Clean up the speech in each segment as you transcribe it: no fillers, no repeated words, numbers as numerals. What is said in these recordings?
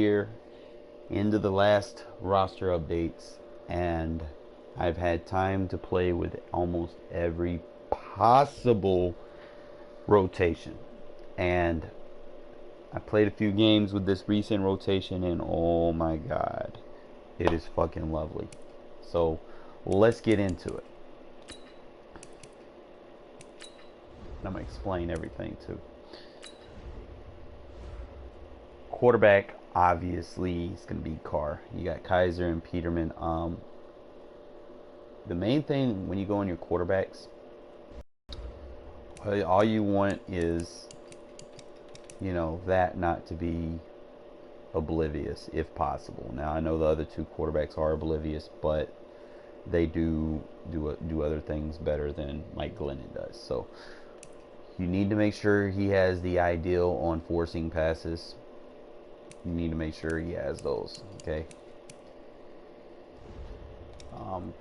here into the last roster updates, and I've had time to play with almost every possible rotation. And I played a few games with this recent rotation, and oh my god, it is fucking lovely. So let's get into it. I'm gonna explain everything too. Quarterback, obviously, it's gonna be Carr. You got Kaiser and Peterman. The main thing when you go on your quarterbacks, all you want is, that not to be oblivious if possible. Now I know the other two quarterbacks are oblivious, but they do other things better than Mike Glennon does. So you need to make sure he has the ideal on forcing passes. You need to make sure he has those. Okay.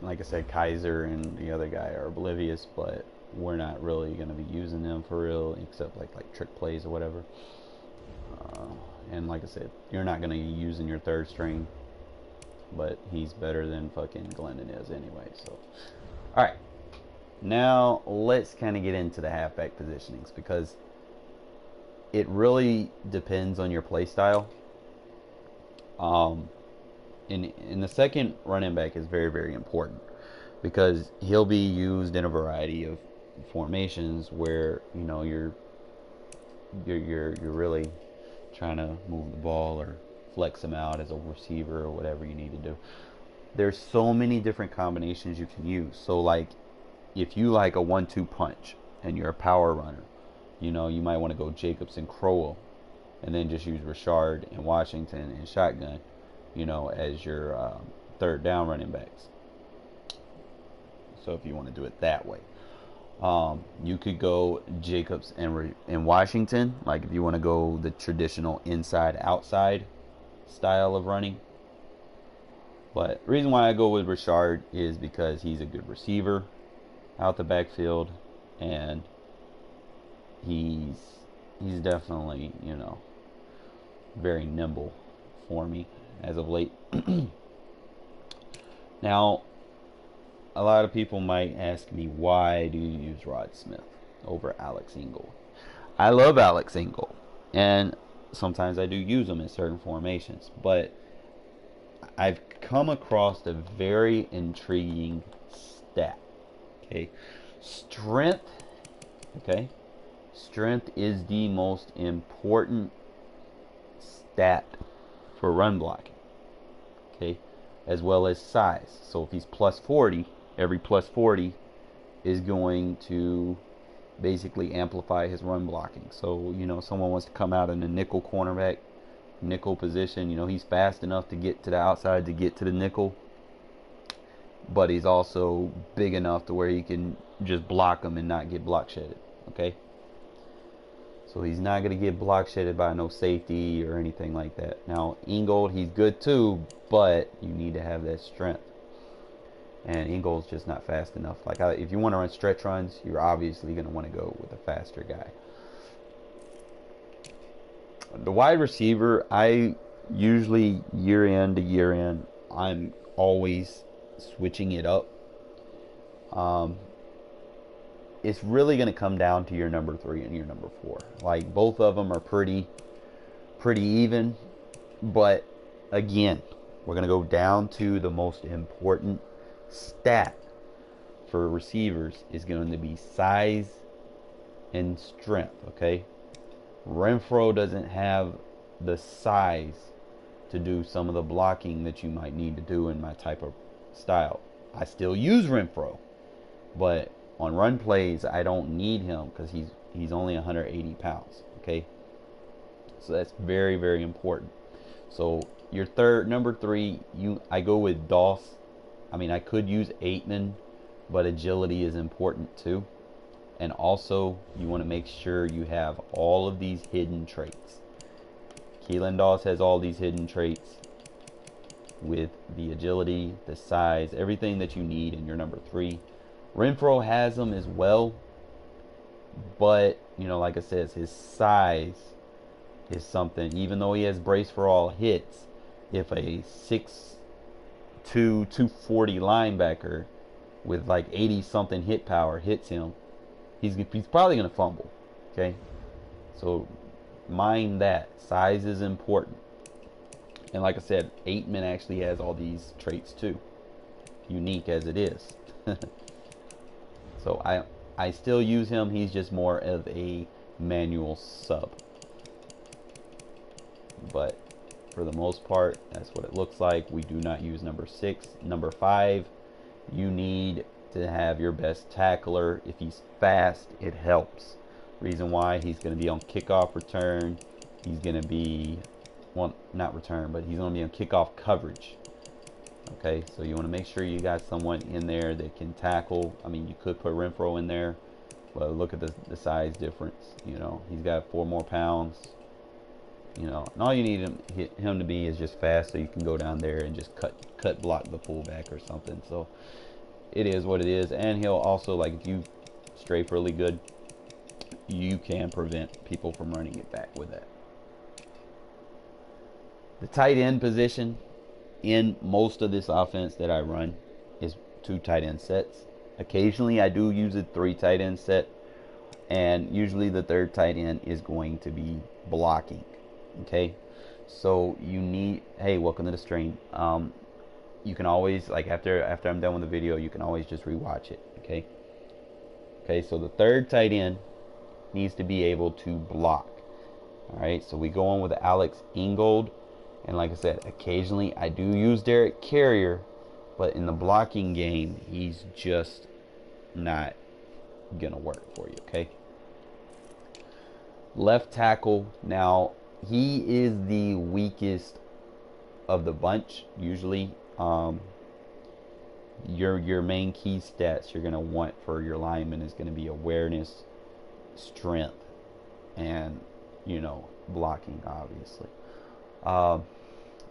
Like I said, Kaiser and the other guy are oblivious, but we're not really going to be using them for real, except like trick plays or whatever. And like I said, you're not going to be using your third string, but he's better than fucking Glennon is anyway. So, all right, now let's kind of get into the halfback positionings, because it really depends on your play style. In the second, running back is very, very important, because he'll be used in a variety of formations where you're really trying to move the ball or flex him out as a receiver or whatever you need to do. There's so many different combinations you can use. So like if you like a 1-2 punch and you're a power runner, you might want to go Jacobs and Crowell, and then just use Richard and Washington and shotgun, as your third down running backs. So if you want to do it that way, you could go Jacobs and Washington, like if you want to go the traditional inside-outside style of running. But the reason why I go with Richard is because he's a good receiver out the backfield, and he's definitely, very nimble for me as of late. Now, a lot of people might ask me, why do you use Rod Smith over Alex Ingold? I love Alex Ingold, and sometimes I do use him in certain formations, but I've come across a very intriguing stat. Okay, strength. Okay, strength is the most important stat for run blocking. Okay, as well as size. So if he's plus 40, every plus 40 is going to basically amplify his run blocking. So, someone wants to come out in a nickel cornerback, nickel position, he's fast enough to get to the outside to get to the nickel, but he's also big enough to where he can just block him and not get block shedded. Okay? So he's not going to get block shedded by no safety or anything like that. Now, Ingold, he's good too, but you need to have that strength. And Ingold's just not fast enough. Like, if you want to run stretch runs, you're obviously going to want to go with a faster guy. The wide receiver, I usually year in to year in, I'm always switching it up. It's really going to come down to your number 3 and your number 4. Like, both of them are pretty even. But again, we're going to go down to the most important stat for receivers is going to be size and strength. Okay, Renfro doesn't have the size to do some of the blocking that you might need to do in my type of style. I still use Renfro, but on run plays I don't need him because he's only 180 pounds. Okay, so that's very, very important. So your number 3, I go with Doss. I mean, I could use Aitman, but agility is important too. And also, you want to make sure you have all of these hidden traits. Keelan Doss has all these hidden traits with the agility, the size, everything that you need in your number 3. Renfro has them as well, but, like I said, his size is something, even though he has brace for all hits, if a 6'2", 240 linebacker with like 80 something hit power hits him, he's probably going to fumble. Okay, so mind that size is important. And like I said, Aitman actually has all these traits too, unique as it is. So I still use him. He's just more of a manual sub. But for the most part, that's what it looks like. We do not use number 6. Number 5, you need to have your best tackler. If he's fast, it helps. Reason why, he's going to be on kickoff return. He's going to be, well, not return, but he's going to be on kickoff coverage. Okay, so you want to make sure you got someone in there that can tackle. I mean, you could put Renfro in there, but look at the size difference. You know, he's got 4 more pounds. You know, and all you need him to be is just fast, so you can go down there and just cut block the fullback or something. So it is what it is. And he'll also, like, if you strafe really good, you can prevent people from running it back with that. The tight end position in most of this offense that I run is 2 tight end sets. Occasionally I do use a 3 tight end set, and usually the 3rd tight end is going to be blocking. Okay, so you need, hey, welcome to the stream. You can always, like, after I'm done with the video, you can always just rewatch it. Okay, so the 3rd tight end needs to be able to block. All right, so we go on with Alex Ingold. And like I said, occasionally I do use Derek Carrier, but in the blocking game, he's just not going to work for you, okay? Left tackle, now he is the weakest of the bunch, usually. Your main key stats you're going to want for your lineman is going to be awareness, strength, and, you know, blocking, obviously.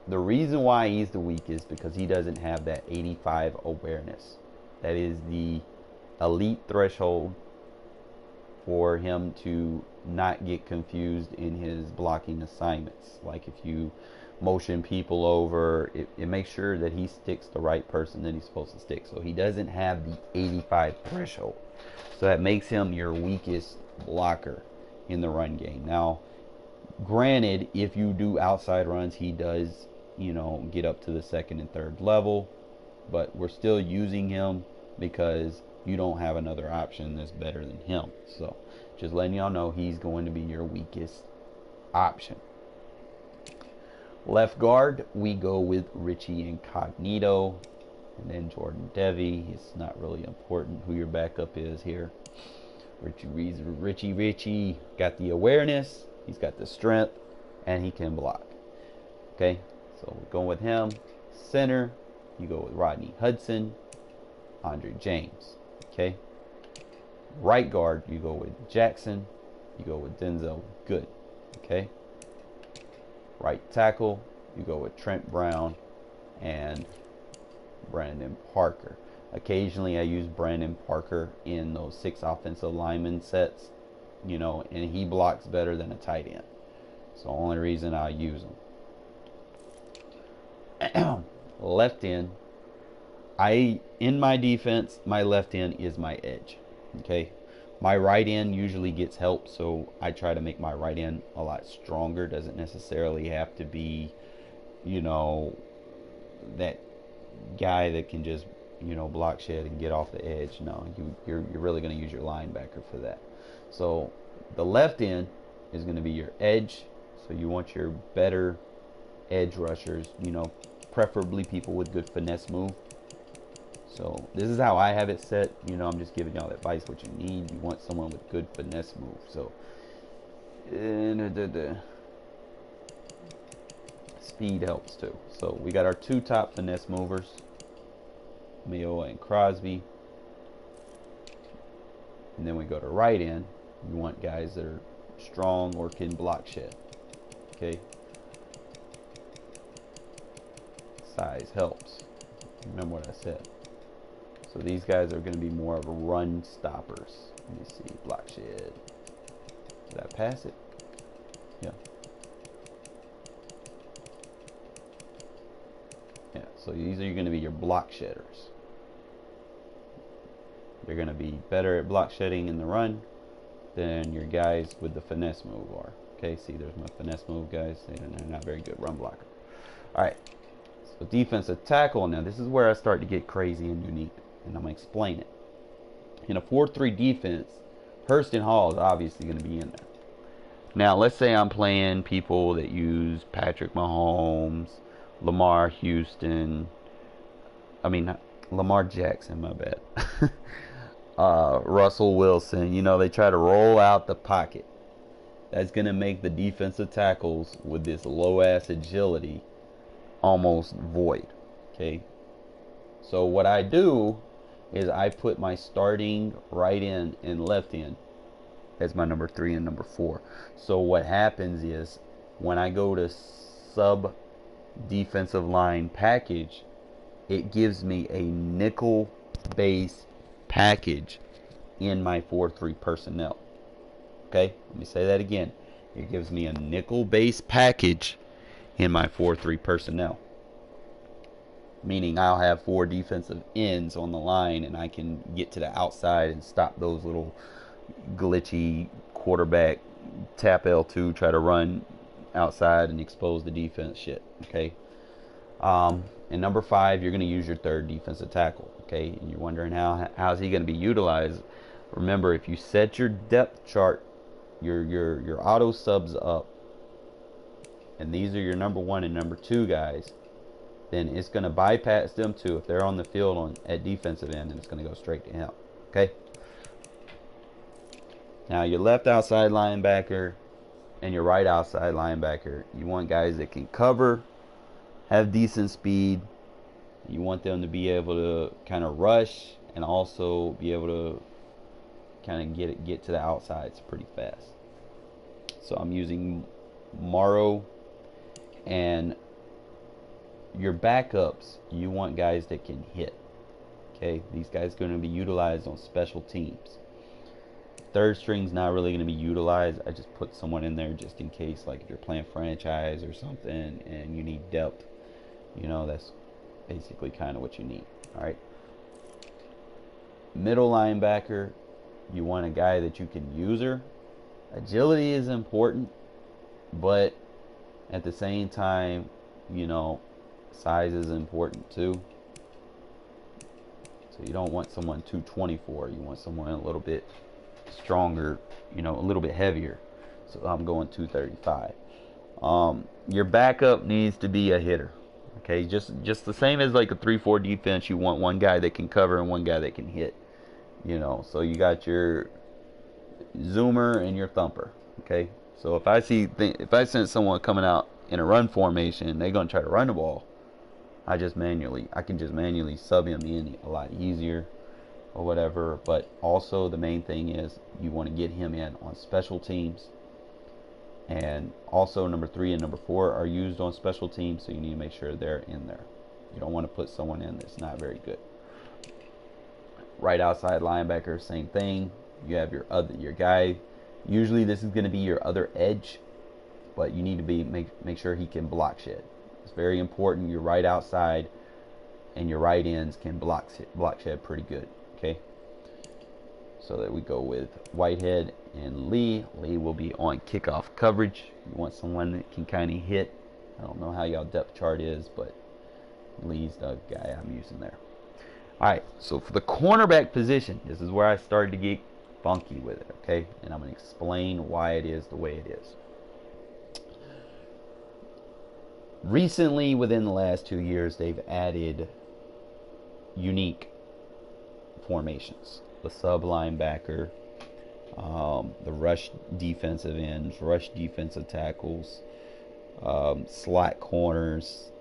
The reason why he's the weakest because he doesn't have that 85 awareness. That is the elite threshold for him to not get confused in his blocking assignments. Like if you motion people over, it makes sure that he sticks the right person that he's supposed to stick. So he doesn't have the 85 threshold. So that makes him your weakest blocker in the run game. Now, granted, if you do outside runs, he does, you know, get up to the 2nd and 3rd level, but we're still using him because you don't have another option that's better than him. So just letting y'all know he's going to be your weakest option. Left guard, we go with Richie Incognito, and then Jordan Devy. It's not really important who your backup is here. Richie got the awareness, he's got the strength, and he can block. Okay, so we're going with him. Center, you go with Rodney Hudson, Andre James. Okay, right guard, you go with Jackson, you go with Denzel Good. Okay, right tackle, you go with Trent Brown and Brandon Parker. Occasionally I use Brandon Parker in those 6 offensive lineman sets, you know, and he blocks better than a tight end. It's the only reason I use him. Left end, in my defense, my left end is my edge. Okay, my right end usually gets help, so I try to make my right end a lot stronger. Doesn't necessarily have to be, you know, that guy that can just, you know, block shit and get off the edge. No, you're really going to use your linebacker for that. So the left end is going to be your edge. So you want your better edge rushers, you know, preferably people with good finesse move. So this is how I have it set. You know, I'm just giving y'all advice what you need. You want someone with good finesse move. So speed helps too. So we got our 2 top finesse movers, Mayo and Crosby. And then we go to right end. You want guys that are strong or can block shit. Okay. Size helps. Remember what I said. So these guys are going to be more of run stoppers. Let me see. Block shit. Did I pass it? Yeah. So these are going to be your block shedders. They're going to be better at block shedding in the run than your guys with the finesse move are. Okay, see, there's my finesse move, guys. They're not very good run blocker. All right, so defensive tackle. Now this is where I start to get crazy and unique, and I'm going to explain it. In a 4-3 defense, Hurst and Hall is obviously going to be in there. Now, let's say I'm playing people that use Patrick Mahomes, Lamar Houston, Lamar Jackson, my bad. Russell Wilson. You know, they try to roll out the pocket. That's going to make the defensive tackles with this low-ass agility almost void. Okay? So what I do is I put my starting right end and left end as my number 3 and number 4. So what happens is when I go to sub defensive line package, it gives me a nickel base package in my 4-3 personnel. Okay, let me say that again. It gives me a nickel base package in my 4-3 personnel. Meaning I'll have 4 defensive ends on the line, and I can get to the outside and stop those little glitchy quarterback tap L2, try to run outside and expose the defense shit. Okay. And number 5, you're going to use your 3rd defensive tackle. Okay, and you're wondering how's he going to be utilized. Remember, if you set your depth chart, your auto subs up, and these are your number 1 and number 2 guys, then it's going to bypass them too if they're on the field at defensive end, and it's going to go straight to him. Okay. Now your left outside linebacker and your right outside linebacker, you want guys that can cover, have decent speed. You want them to be able to kind of rush and also be able to kind of get to the outsides pretty fast. So I'm using Morrow. And your backups, you want guys that can hit. Okay, these guys are going to be utilized on special teams. 3rd string's not really going to be utilized. I just put someone in there just in case, like if you're playing franchise or something and you need depth. You know, that's basically kind of what you need. All right. Middle linebacker, you want a guy that you can use her. Agility is important, but at the same time, you know, size is important too. So you don't want someone 224. You want someone a little bit stronger, you know, a little bit heavier. So I'm going 235. Your backup needs to be a hitter. Okay, just the same as like a 3-4 defense. You want one guy that can cover and one guy that can hit. You know, so you got your zoomer and your thumper. Okay, so if I sense someone coming out in a run formation, they're gonna try to run the ball. I can just manually sub him in a lot easier or whatever. But also the main thing is you want to get him in on special teams. And also number 3 and number 4 are used on special teams, so you need to make sure they're in there. You don't want to put someone in that's not very good. Right outside linebacker, same thing. You have your guy. Usually this is going to be your other edge, but you need to make sure he can block shed. It's very important. Your right outside and your right ends can block shed pretty good. Okay. So that we go with Whitehead and Lee. Lee will be on kickoff coverage. You want someone that can kind of hit. I don't know how y'all depth chart is, but Lee's the guy I'm using there. Alright, so for the cornerback position, this is where I started to get funky with it, okay? And I'm going to explain why it is the way it is. Recently, within the last 2 years, they've added unique formations. The sub linebacker, the rush defensive ends, rush defensive tackles, slot corners,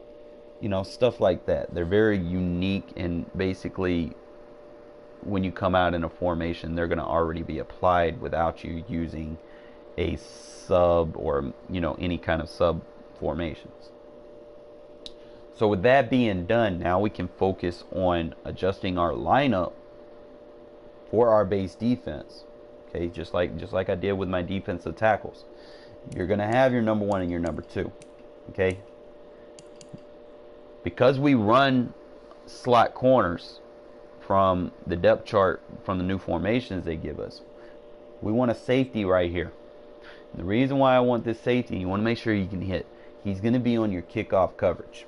you know, stuff like that. They're very unique, and basically when you come out in a formation, they're going to already be applied without you using a sub or, you know, any kind of sub formations. So with that being done, now we can focus on adjusting our lineup for our base defense. Okay, just like I did with my defensive tackles. You're going to have your number 1 and your number 2. Okay? Because we run slot corners from the depth chart from the new formations they give us, we want a safety right here. The reason why I want this safety, you want to make sure you can hit. He's going to be on your kickoff coverage.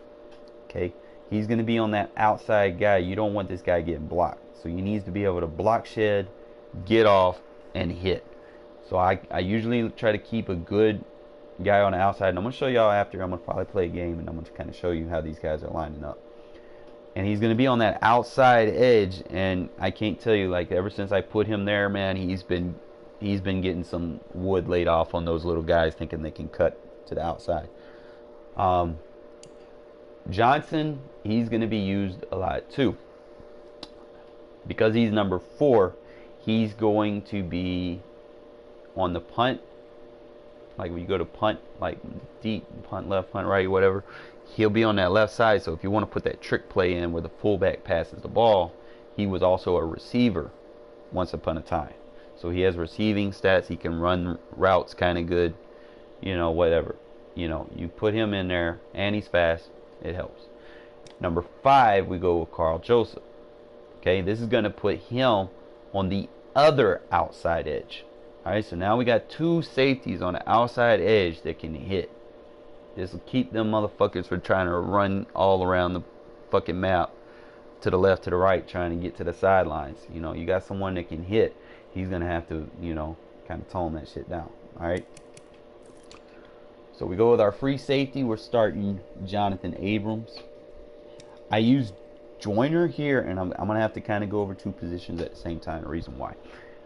Okay? He's going to be on that outside guy. You don't want this guy getting blocked. So he needs to be able to block shed, get off, and hit. So I usually try to keep a good guy on the outside. And I'm going to show y'all after. I'm going to probably play a game, and I'm going to kind of show you how these guys are lining up. And he's going to be on that outside edge. And I can't tell you, like, ever since I put him there, man, he's been getting some wood laid off on those little guys thinking they can cut to the outside. Johnson, he's going to be used a lot too. Because he's number 4, he's going to be on the punt. Like when you go to punt, like deep, punt left, punt right, whatever, he'll be on that left side. So if you want to put that trick play in where the fullback passes the ball, he was also a receiver once upon a time. So he has receiving stats. He can run routes kind of good, you know, whatever. You know, you put him in there, and he's fast. It helps. Number 5, we go with Carl Joseph. Okay, this is going to put him on the other outside edge. All right, so now we got 2 safeties on the outside edge that can hit. This will keep them motherfuckers from trying to run all around the fucking map to the left, to the right, trying to get to the sidelines. You know, you got someone that can hit. He's going to have to, you know, kind of tone that shit down. All right. So we go with our free safety. We're starting Jonathan Abrams. I use Joyner here, and I'm going to have to kind of go over 2 positions at the same time. The reason why.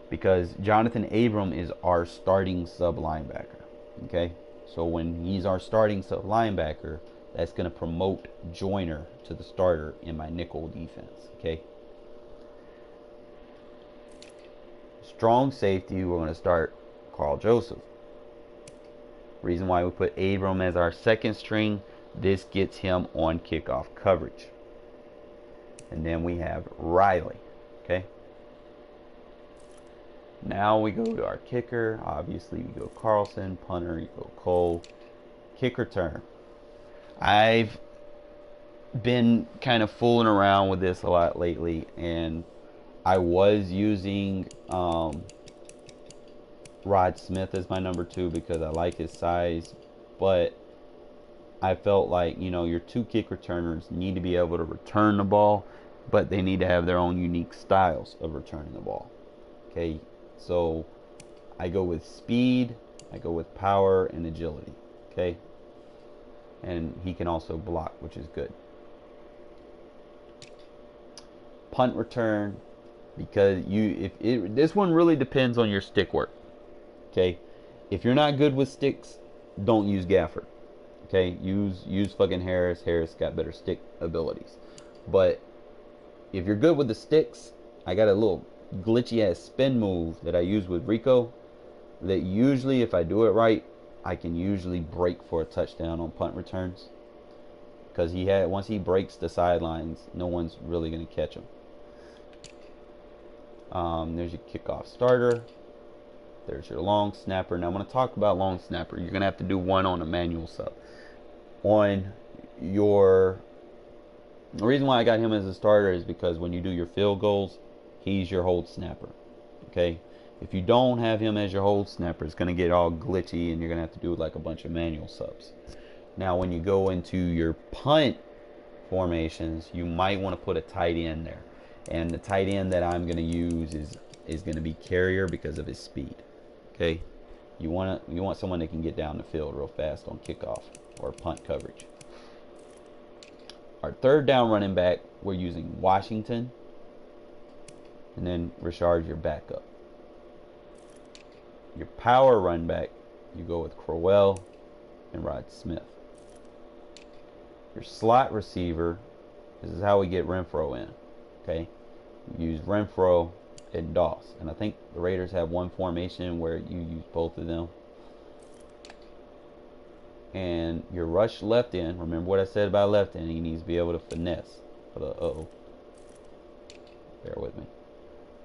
Because Jonathan Abram is our starting sub linebacker. Okay. So when he's our starting sub linebacker, that's going to promote Joyner to the starter in my nickel defense. Okay. Strong safety, we're going to start Carl Joseph. Reason why we put Abram as our second string, this gets him on kickoff coverage. And then we have Riley. Okay. Now we go to our kicker. Obviously, we go Carlson. Punter, you go Cole. Kick return. I've been kind of fooling around with this a lot lately, and I was using Rod Smith as my number 2 because I like his size, but I felt like, you know, your 2 kick returners need to be able to return the ball, but they need to have their own unique styles of returning the ball. Okay, so I go with speed, I go with power and agility. Okay, and he can also block, which is good. Punt return, because this one really depends on your stick work. Okay, if you're not good with sticks, don't use Gafford. Okay, use fucking Harris. Harris got better stick abilities. But if you're good with the sticks, I got a little glitchy ass spin move that I use with Rico that usually, if I do it right, I can usually break for a touchdown on punt returns. Because once he breaks the sidelines, no one's really gonna catch him. There's your kickoff starter. There's your long snapper. Now I'm going to talk about long snapper. You're going to have to do one on a manual sub. The reason why I got him as a starter is because when you do your field goals, he's your hold snapper. Okay? If you don't have him as your hold snapper, it's going to get all glitchy and you're going to have to do like a bunch of manual subs. Now when you go into your punt formations, you might want to put a tight end there. And the tight end that I'm going to use is going to be Carrier because of his speed. Okay, you want someone that can get down the field real fast on kickoff or punt coverage. Our third down running back, we're using Washington, and then Richard's your backup. Your power run back, you go with Crowell and Rod Smith. Your slot receiver, this is how we get Renfro in. Okay, you use Renfro and Doss, and I think the Raiders have one formation where you use both of them. And your rush left end, remember what I said about left end, he needs to be able to finesse. Bear with me.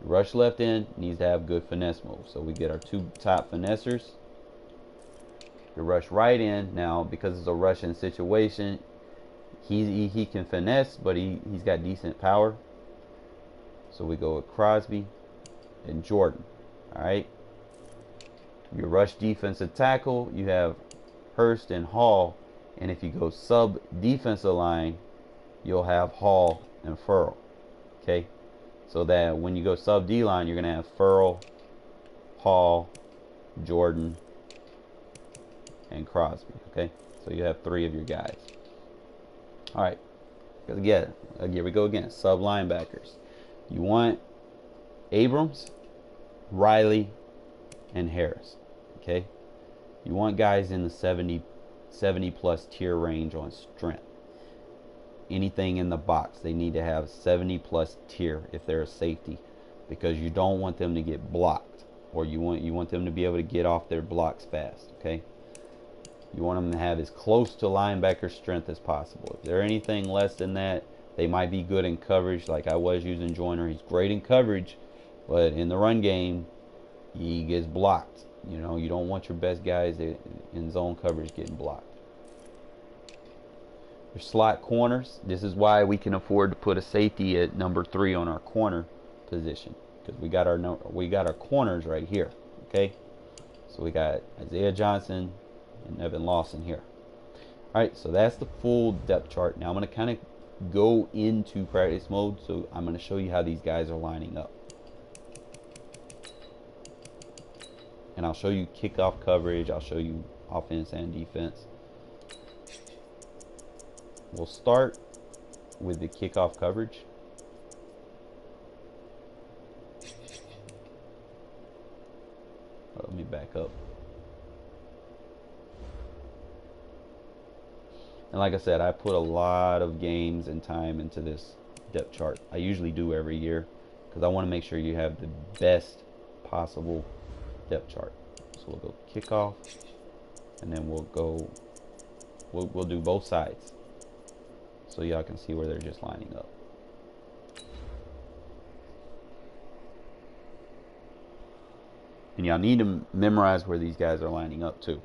Your rush left end needs to have good finesse moves, so we get our 2 top finessers. Your rush right end, now because it's a rushing situation, He can finesse, but he's got decent power. So we go with Crosby and Jordan. All right. Your rush defensive tackle, you have Hurst and Hall. And if you go sub defensive line, you'll have Hall and Furl. Okay. So that when you go sub D line, you're going to have Furl, Hall, Jordan, and Crosby. Okay. So you have 3 of your guys. All right. Again, here we go again. Sub linebackers. You want Abrams, Riley, and Harris. Okay. You want guys in the 70 plus tier range on strength. Anything in the box, they need to have 70 plus tier if they're a safety, because you don't want them to get blocked, or you want them to be able to get off their blocks fast. Okay. You want them to have as close to linebacker strength as possible. If they're anything less than that, they might be good in coverage, like I was using Joyner. He's great in coverage, but in the run game, he gets blocked. You know, you don't want your best guys in zone coverage getting blocked. Your slot corners. This is why we can afford to put a safety at number 3 on our corner position, because we got our corners right here. Okay, so we got Isaiah Johnson and Evan Lawson here. All right, so that's the full depth chart. Now I'm going to kind of go into practice mode, so I'm going to show you how these guys are lining up. And I'll show you kickoff coverage. I'll show you offense and defense. We'll start with the kickoff coverage. Let me back up. And like I said, I put a lot of games and time into this depth chart. I usually do every year, because I want to make sure you have the best possible depth chart. So we'll go kickoff, and then we'll do both sides, so y'all can see where they're just lining up. And y'all need to memorize where these guys are lining up too.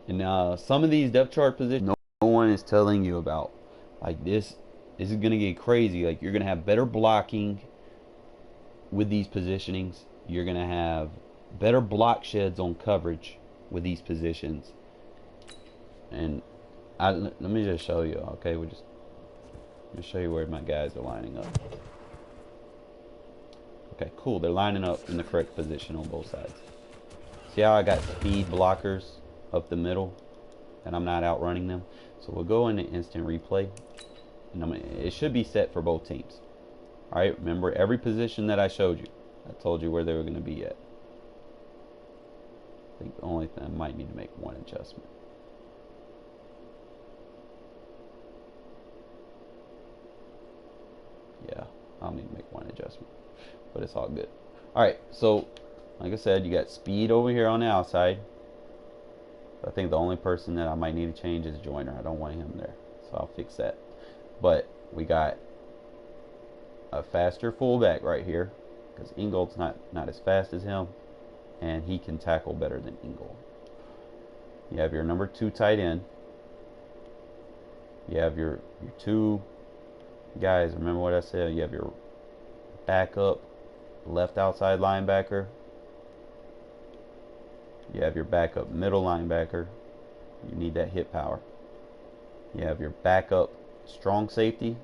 And some of these depth chart positions, no one is telling you about. Like this is going to get crazy. Like, you're going to have better blocking with these positionings. You're going to have better block sheds on coverage with these positions. And let me just show you. Okay, let me show you where my guys are lining up. Okay, cool. They're lining up in the correct position on both sides. See how I got speed blockers up the middle, and I'm not outrunning them? So we'll go into instant replay, and it should be set for both teams. All right, remember every position that I showed you, I told you where they were going to be at. I think the only thing, I might need to make one adjustment. Yeah, I'll need to make one adjustment, but it's all good. All right, so like I said, you got speed over here on the outside. I think the only person that I might need to change is Joyner. I don't want him there, so I'll fix that. But we got a faster fullback right here, because Ingold's not as fast as him, and he can tackle better than Ingold. You have your number 2 tight end. You have your 2 guys. Remember what I said? You have your backup left outside linebacker. You have your backup middle linebacker. You need that hit power. You have your backup strong safety.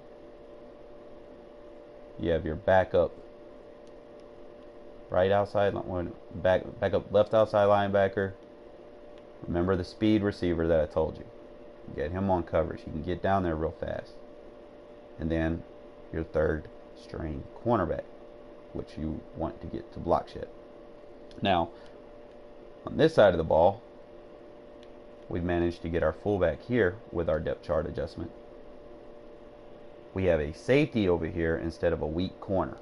You have your backup right outside, backup left outside linebacker. Remember the speed receiver that I told you. Get him on coverage. He can get down there real fast. And then your 3rd string cornerback, which you want to get to block shed. Now, on this side of the ball, we've managed to get our fullback here with our depth chart adjustment. We have a safety over here instead of a weak corner.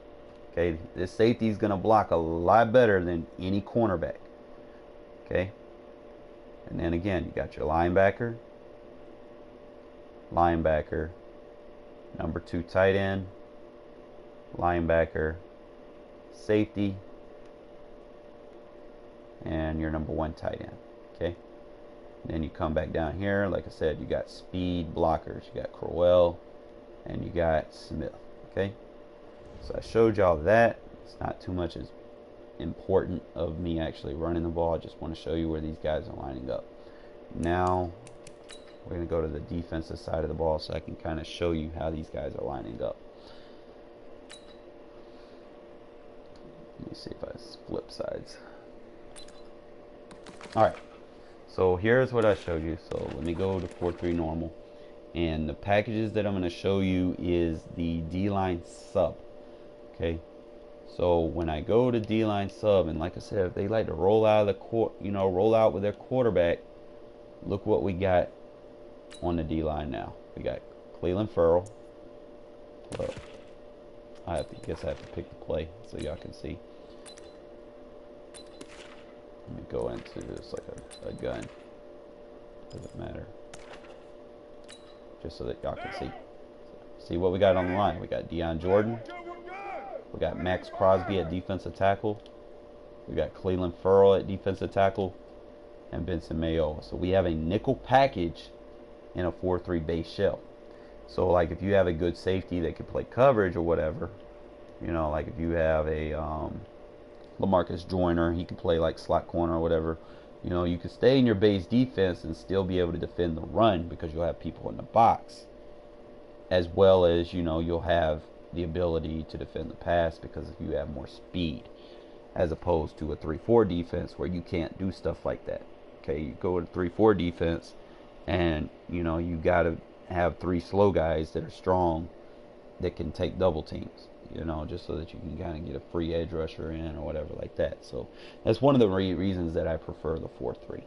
Okay, this safety is going to block a lot better than any cornerback. Okay, and then again, you got your linebacker, number 2 tight end, linebacker, safety, and your number 1 tight end. Okay. Then you come back down here. Like I said, you got speed blockers. You got Crowell and you got Smith. Okay. So I showed y'all that. It's not too much as important of me actually running the ball. I just want to show you where these guys are lining up. Now we're going to go to the defensive side of the ball so I can kind of show you how these guys are lining up. Let me see if I flip sides. Alright, so here's what I showed you. So let me go to 4-3 normal. And the packages that I'm going to show you is the D-line sub. Okay, so when I go to D-line sub, and like I said, if they like to roll out of the court, roll out with their quarterback, look what we got on the D-line now. We got Cleveland Ferrell. Well, guess I have to pick the play so y'all can see. Let me go into this like a gun. Doesn't matter. Just so that y'all can see. See what we got on the line. We got Deion Jordan. We got Max Crosby at defensive tackle. We got Cleveland Ferrell at defensive tackle. And Benson Mayo. So we have a nickel package in a 4-3 base shell. So like if you have a good safety that can play coverage or whatever, like if you have a LaMarcus Joyner, he can play like slot corner or whatever. You can stay in your base defense and still be able to defend the run because you'll have people in the box, as well as you'll have the ability to defend the pass because if you have more speed, as opposed to a 3-4 defense where you can't do stuff like that. Okay, you go to 3-4 defense, and you got to have 3 slow guys that are strong that can take double teams. Just so that you can kind of get a free edge rusher in or whatever like that. So that's one of the reasons that I prefer the 4-3,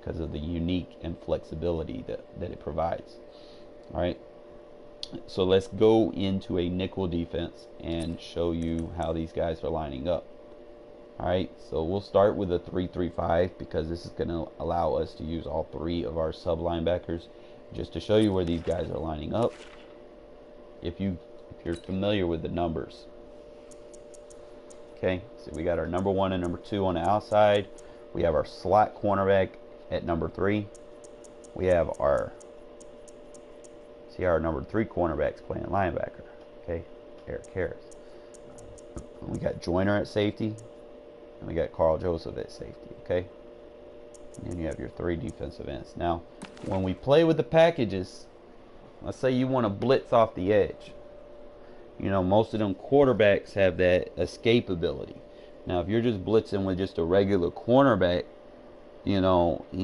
because of the unique and flexibility that it provides. All right. So let's go into a nickel defense and show you how these guys are lining up. All right. So we'll start with a 3-3-5 because this is going to allow us to use all 3 of our sub linebackers just to show you where these guys are lining up. If you're familiar with the numbers. Okay, so we got our number 1 and number 2 on the outside. We have our slot cornerback at number 3. We have our number 3 cornerbacks playing linebacker. Okay, Eric Harris. We got Joyner at safety, and we got Carl Joseph at safety. Okay, and then you have your 3 defensive ends. Now, when we play with the packages, let's say you want to blitz off the edge. Most of them quarterbacks have that escape Now, if you're just blitzing with just a regular cornerback, he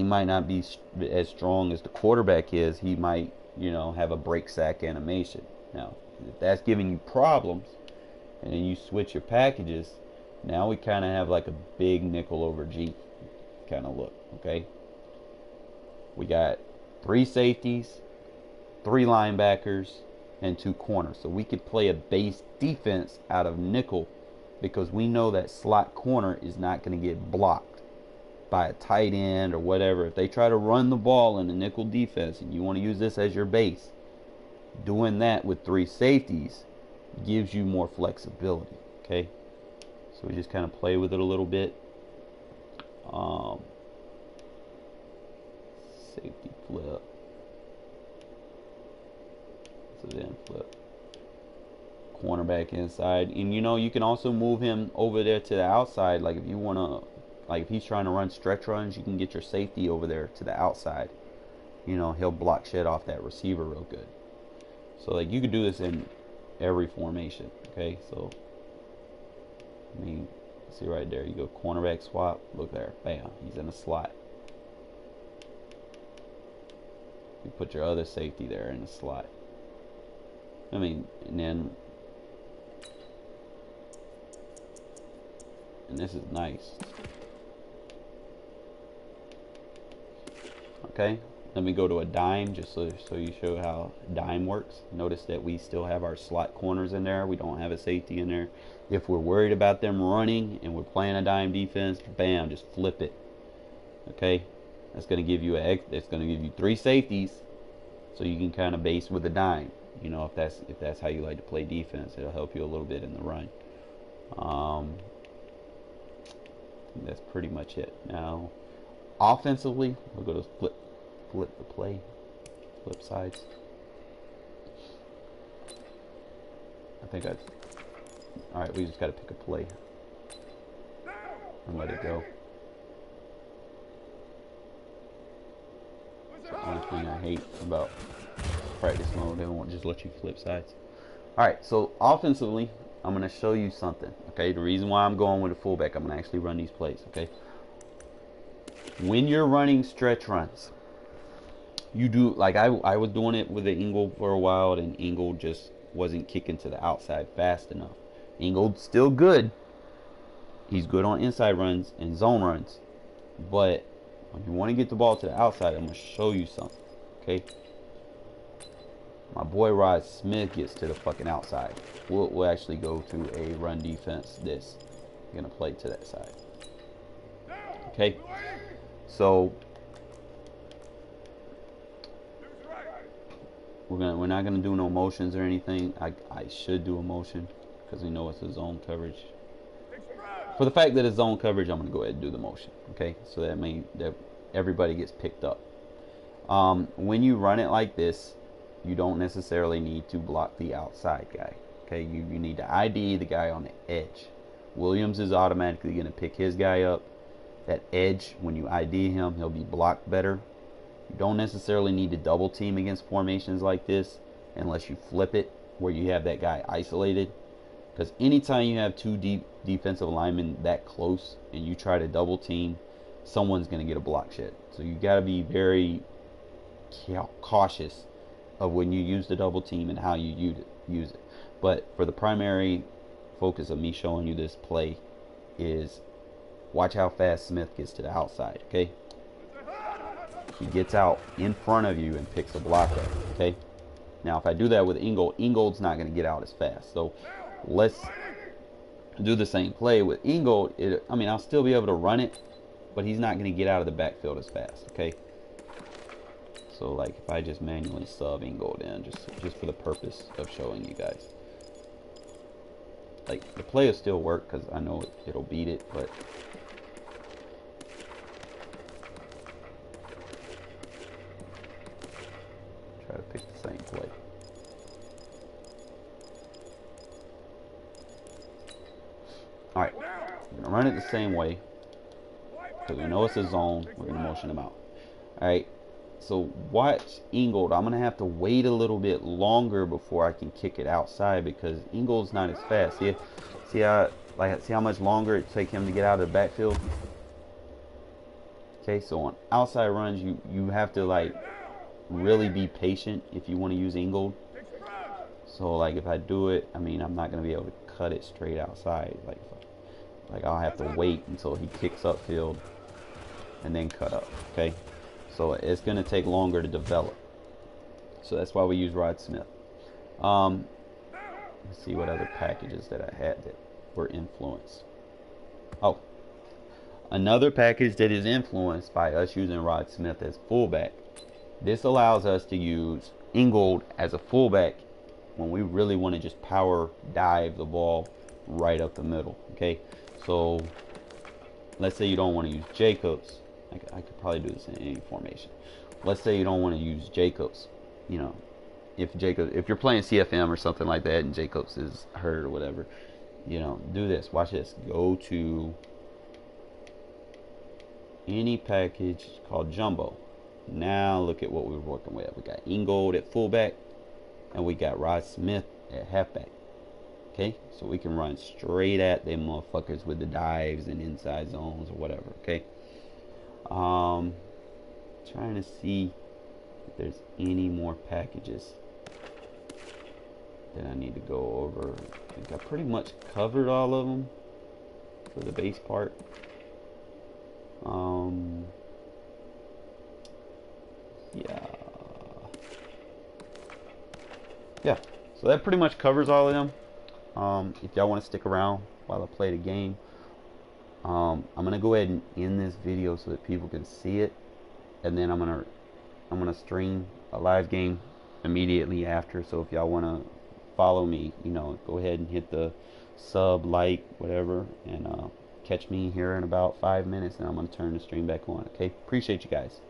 might not be as strong as the quarterback is. He might, have a break sack animation. Now, if that's giving you problems, and then you switch your packages, now we kind of have like a big nickel over G kind of look, okay? We got 3 safeties, 3 linebackers, and 2 corners. So we could play a base defense out of nickel because we know that slot corner is not going to get blocked by a tight end or whatever. If they try to run the ball in a nickel defense and you want to use this as your base, doing that with 3 safeties gives you more flexibility. Okay, so we just kind of play with it a little bit. Safety flip. So then flip cornerback inside, and you can also move him over there to the outside. Like if you want to, like if he's trying to run stretch runs, you can get your safety over there to the outside. He'll block shit off that receiver real good. So like you could do this in every formation. Okay, so see right there, you go cornerback swap. Look there, bam, he's in a slot. You put your other safety there in the slot. And this is nice. Okay, let me go to a dime just so you show how dime works. Notice that we still have our slot corners in there. We don't have a safety in there. If we're worried about them running and we're playing a dime defense, bam, just flip it. Okay, that's going to give you 3 safeties, so you can kind of base with a dime. You know, if that's how you like to play defense, it'll help you a little bit in the run. That's pretty much it. Now, offensively, we'll go to flip the play, flip sides. I think I. All right, we just got to pick a play and let it go. That's the only thing I hate about practice mode. They won't just let you flip sides. All right, so offensively, I'm going to show you something. Okay, the reason why I'm going with a fullback, I'm going to actually run these plays. Okay, when you're running stretch runs, you do like I was doing it with the Ingold for a while, and Ingold just wasn't kicking to the outside fast enough. Ingold's still good. He's good on inside runs and zone runs, but when you want to get the ball to the outside, I'm going to show you something. Okay, my boy Rod Smith gets to the fucking outside. We'll actually go to a run defense. This I'm gonna play to that side. Okay, so we're not gonna do no motions or anything. I should do a motion because we know it's a zone coverage. For the fact that it's zone coverage, I'm gonna go ahead and do the motion. Okay, so that means that everybody gets picked up. When you run it like this, you don't necessarily need to block the outside guy. Okay, you need to ID the guy on the edge. Williams is automatically going to pick his guy up. That edge, when you ID him, he'll be blocked better. You don't necessarily need to double team against formations like this unless you flip it where you have that guy isolated. Because anytime you have two defensive linemen that close and you try to double team, someone's going to get a block shot. So you got to be very cautious of when you use the double team and how you use it. But for the primary focus of me showing you this play is watch how fast Smith gets to the outside. Okay, he gets out in front of you and picks a block up. Okay, now if I do that with Ingold's not going to get out as fast. So let's do the same play with Ingold. I mean, I'll still be able to run it, but he's not going to get out of the backfield as fast. Okay. So like if I just manually sub Ingold in just for the purpose of showing you guys. Like the play will still work because I know it'll beat it, but try to pick the same play. Alright, we're gonna run it the same way because we know it's a zone. We're gonna motion him out. Alright. So watch Ingold. I'm gonna have to wait a little bit longer before I can kick it outside because Ingold's not as fast. See how much longer it takes him to get out of the backfield. Okay, so on outside runs, you have to like really be patient if you want to use Ingold. So like if I do it, I mean I'm not gonna be able to cut it straight outside. Like I'll have to wait until he kicks upfield and then cut up. Okay. So it's going to take longer to develop. So that's why we use Rod Smith. Let's see what other packages that I had that were influenced. Oh, another package that is influenced by us using Rod Smith as fullback. This allows us to use Ingold as a fullback when we really want to just power dive the ball right up the middle. Okay, so let's say you don't want to use Jacobs. I could probably do this in any formation. Let's say you don't want to use Jacobs. You know, if you're playing CFM or something like that and Jacobs is hurt or whatever, you know, do this. Watch this. Go to any package called Jumbo. Now look at what we're working with. We got Ingold at fullback and we got Rod Smith at halfback. Okay, so we can run straight at them motherfuckers with the dives and inside zones or whatever. Okay. Trying to see if there's any more packages that I need to go over. I think I pretty much covered all of them for the base part. Yeah, so that pretty much covers all of them. If y'all want to stick around while I play the game, I'm gonna go ahead and end this video so that people can see it, and then I'm gonna stream a live game immediately after. So if y'all want to follow me, go ahead and hit the sub, like, whatever, and catch me here in about 5 minutes, and I'm going to turn the stream back on. Okay, appreciate you guys.